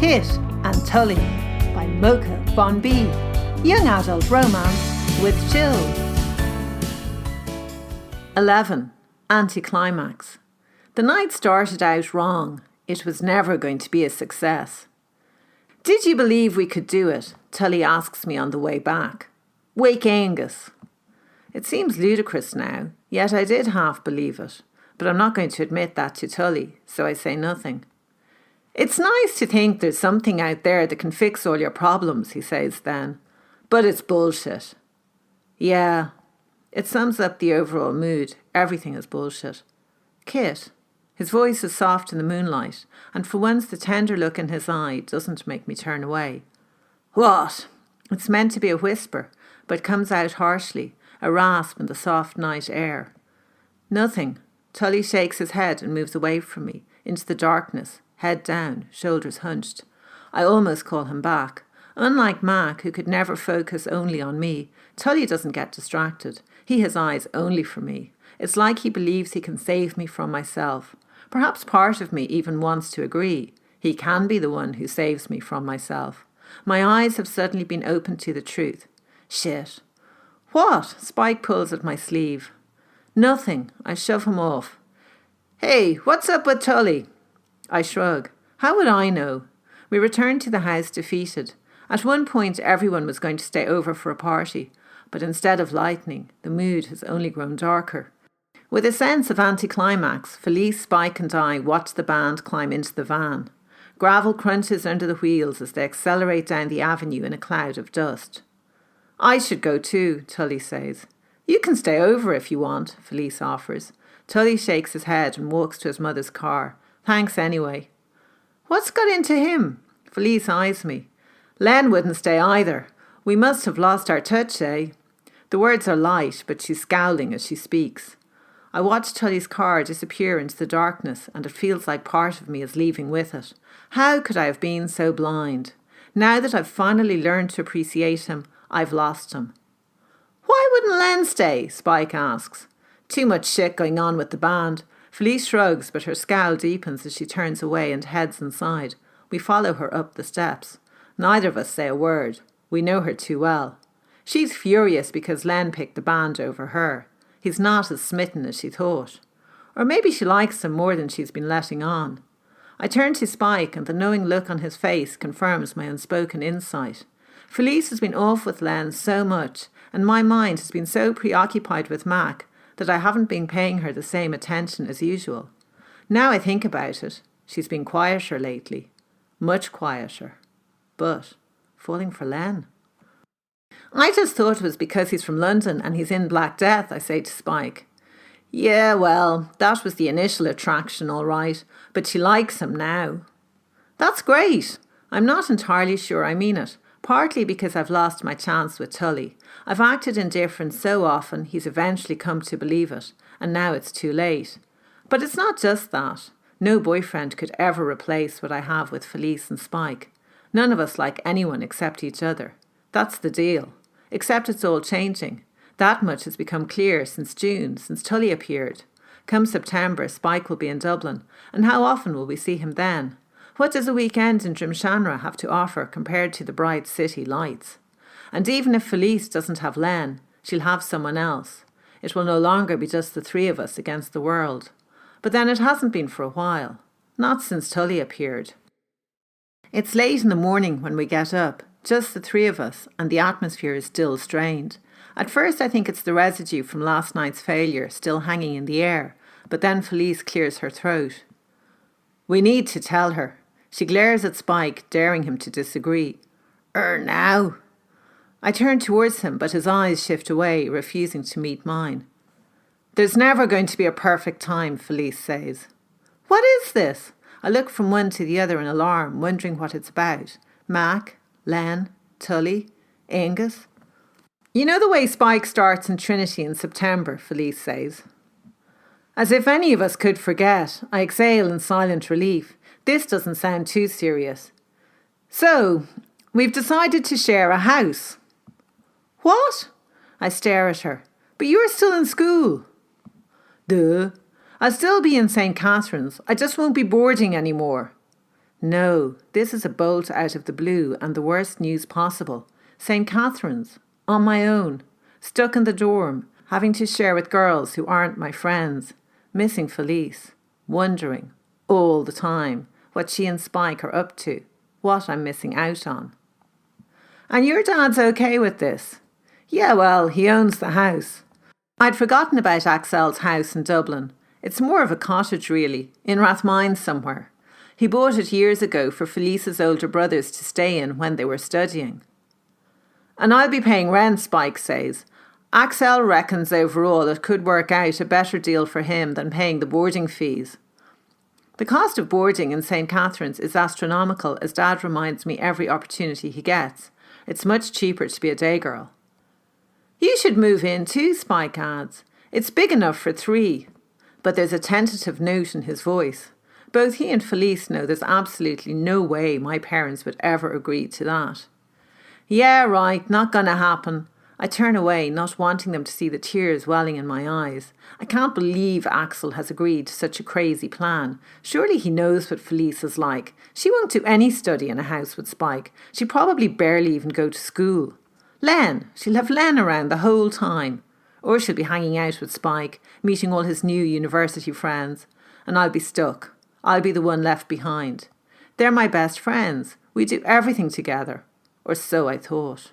Kit and Tully by Mocha von B. Young adult romance with chills. 11. Anticlimax. The night started out wrong. It was never going to be a success. Did you believe we could do it? Tully asks me on the way back. Wake Angus. It seems ludicrous now, yet I did half believe it. But I'm not going to admit that to Tully, so I say nothing. It's nice to think there's something out there that can fix all your problems, he says then. But it's bullshit. Yeah, it sums up the overall mood. Everything is bullshit. Kit. His voice is soft in the moonlight, and for once the tender look in his eye doesn't make me turn away. What? It's meant to be a whisper, but comes out harshly, a rasp in the soft night air. Nothing. Tully shakes his head and moves away from me, into the darkness, head down, shoulders hunched. I almost call him back. Unlike Mac, who could never focus only on me, Tully doesn't get distracted. He has eyes only for me. It's like he believes he can save me from myself. Perhaps part of me even wants to agree. He can be the one who saves me from myself. My eyes have suddenly been opened to the truth. Shit. What? Spike pulls at my sleeve. Nothing. I shove him off. Hey, what's up with Tully? I shrug. How would I know? We returned to the house defeated. At one point everyone was going to stay over for a party, but instead of lightening, the mood has only grown darker. With a sense of anticlimax, Felice, Spike and I watch the band climb into the van. Gravel crunches under the wheels as they accelerate down the avenue in a cloud of dust. I should go too, Tully says. You can stay over if you want, Felice offers. Tully shakes his head and walks to his mother's car. Thanks anyway. What's got into him? Felice eyes me. Len wouldn't stay either. We must have lost our touch, eh? The words are light, but she's scowling as she speaks. I watch Tully's car disappear into the darkness, and it feels like part of me is leaving with it. How could I have been so blind? Now that I've finally learned to appreciate him, I've lost him. Why wouldn't Len stay? Spike asks. Too much shit going on with the band. Felice shrugs, but her scowl deepens as she turns away and heads inside. We follow her up the steps. Neither of us say a word. We know her too well. She's furious because Len picked the band over her. He's not as smitten as she thought. Or maybe she likes him more than she's been letting on. I turn to Spike, and the knowing look on his face confirms my unspoken insight. Felice has been off with Len so much, and my mind has been so preoccupied with Mac that I haven't been paying her the same attention as usual. Now I think about it, she's been quieter lately. Much quieter. But falling for Len. I just thought it was because he's from London and he's in Black Death, I say to Spike. Yeah, well, that was the initial attraction, all right, but she likes him now. That's great. I'm not entirely sure I mean it. Partly because I've lost my chance with Tully. I've acted indifferent so often he's eventually come to believe it, and now it's too late. But it's not just that. No boyfriend could ever replace what I have with Felice and Spike. None of us like anyone except each other. That's the deal. Except it's all changing. That much has become clear since June, since Tully appeared. Come September, Spike will be in Dublin, and how often will we see him then? What does a weekend in Drumshanra have to offer compared to the bright city lights? And even if Felice doesn't have Len, she'll have someone else. It will no longer be just the three of us against the world. But then it hasn't been for a while. Not since Tully appeared. It's late in the morning when we get up, just the three of us, and the atmosphere is still strained. At first I think it's the residue from last night's failure still hanging in the air, but then Felice clears her throat. We need to tell her. She glares at Spike, daring him to disagree. Now? I turn towards him, but his eyes shift away, refusing to meet mine. There's never going to be a perfect time, Felice says. What is this? I look from one to the other in alarm, wondering what it's about. Mac, Len, Tully, Angus. You know the way Spike starts in Trinity in September, Felice says. As if any of us could forget, I exhale in silent relief. This doesn't sound too serious. So, we've decided to share a house. What? I stare at her. But you're still in school. Duh. I'll still be in St. Catherine's. I just won't be boarding anymore. No, this is a bolt out of the blue and the worst news possible. St. Catherine's, on my own, stuck in the dorm, having to share with girls who aren't my friends, missing Felice, wondering, all the time, what she and Spike are up to, what I'm missing out on. And your dad's okay with this? Yeah, well, he owns the house. I'd forgotten about Axel's house in Dublin. It's more of a cottage, really, in Rathmines somewhere. He bought it years ago for Felice's older brothers to stay in when they were studying. And I'll be paying rent, Spike says. Axel reckons overall it could work out a better deal for him than paying the boarding fees. The cost of boarding in St. Catherine's is astronomical, as Dad reminds me every opportunity he gets. It's much cheaper to be a day girl. You should move in too, Spike adds. It's big enough for 3. But there's a tentative note in his voice. Both he and Felice know there's absolutely no way my parents would ever agree to that. Yeah, right, not gonna happen. I turn away, not wanting them to see the tears welling in my eyes. I can't believe Axel has agreed to such a crazy plan. Surely he knows what Felice is like. She won't do any study in a house with Spike. She'd probably barely even go to school. She'll have Len around the whole time. Or she'll be hanging out with Spike, meeting all his new university friends. And I'll be stuck. I'll be the one left behind. They're my best friends. We do everything together. Or so I thought.